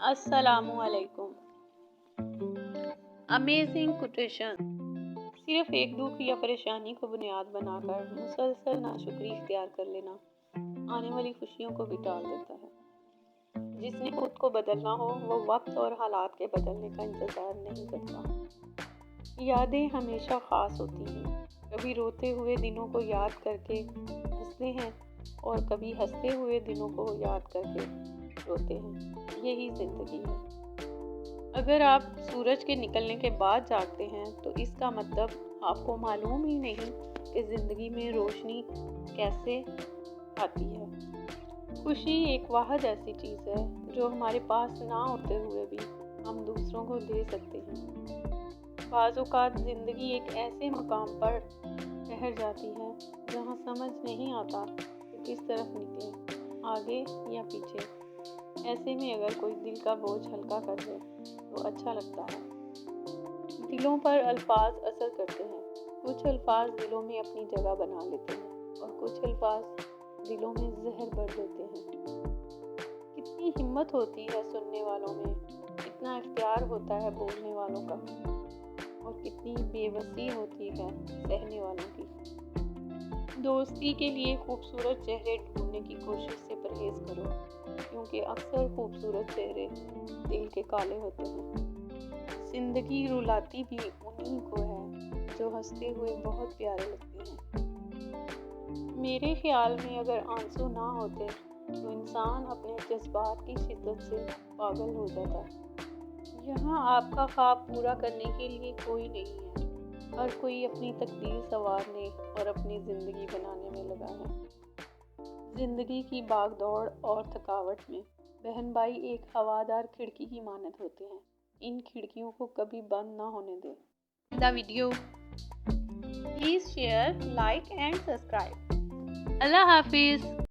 السلام علیکم۔ Amazing quotation صرف ایک دکھ یا پریشانی کو بنیاد بنا کر مسلسل ناشکری اختیار کر لینا آنے والی خوشیوں کو بھی ٹال دیتا ہے۔ جس نے خود کو بدلنا ہو وہ وقت اور حالات کے بدلنے کا انتظار نہیں کرتا۔ یادیں ہمیشہ خاص ہوتی ہیں، کبھی روتے ہوئے دنوں کو یاد کر کے ہنستے ہیں اور کبھی ہنستے ہوئے دنوں کو یاد کر کے روتے ہیں۔ یہی زندگی ہے۔ اگر آپ سورج کے نکلنے کے بعد جاگتے ہیں تو اس کا مطلب آپ کو معلوم ہی نہیں کہ زندگی میں روشنی کیسے آتی ہے۔ خوشی ایک واحد ایسی چیز ہے جو ہمارے پاس نہ ہوتے ہوئے بھی ہم دوسروں کو دے سکتے ہیں۔ بعض اوقات زندگی ایک ایسے مقام پر ٹھہر جاتی ہے جہاں سمجھ نہیں آتا کہ کس طرف نکلے، آگے یا پیچھے۔ ایسے میں اگر کوئی دل کا بوجھ ہلکا کر دے تو اچھا لگتا ہے۔ دلوں پر الفاظ اثر کرتے ہیں، کچھ الفاظ دلوں میں اپنی جگہ بنا لیتے ہیں اور کچھ الفاظ دلوں میں زہر بھر دیتے ہیں۔ کتنی ہمت ہوتی ہے سننے والوں میں، کتنا اختیار ہوتا ہے بولنے والوں کا، اور کتنی بے بسی ہوتی ہے سہنے والوں کی۔ دوستی کے لیے خوبصورت چہرے ڈھونڈنے کی کوشش سے پرہیز کرو، کیونکہ اکثر خوبصورت چہرے دل کے کالے ہوتے ہیں۔ زندگی رلاتی بھی انہی کو ہے جو ہنستے ہوئے بہت پیارے لگتے ہیں۔ میرے خیال میں اگر آنسو نہ ہوتے تو انسان اپنے جذبات کی شدت سے پاگل ہو جاتا۔ یہاں آپ کا خواب پورا کرنے کے لیے کوئی نہیں ہے، ہر کوئی اپنی تقدیر سنوارنے اور اپنی زندگی بنانے میں لگا ہے۔ زندگی کی بھاگ دوڑ اور تھکاوٹ میں بہن بھائی ایک ہوادار کھڑکی کی مانند ہوتے ہیں۔ ان کھڑکیوں کو کبھی بند نہ ہونے دیں۔ The video. Please share, like and subscribe. اللہ حافظ۔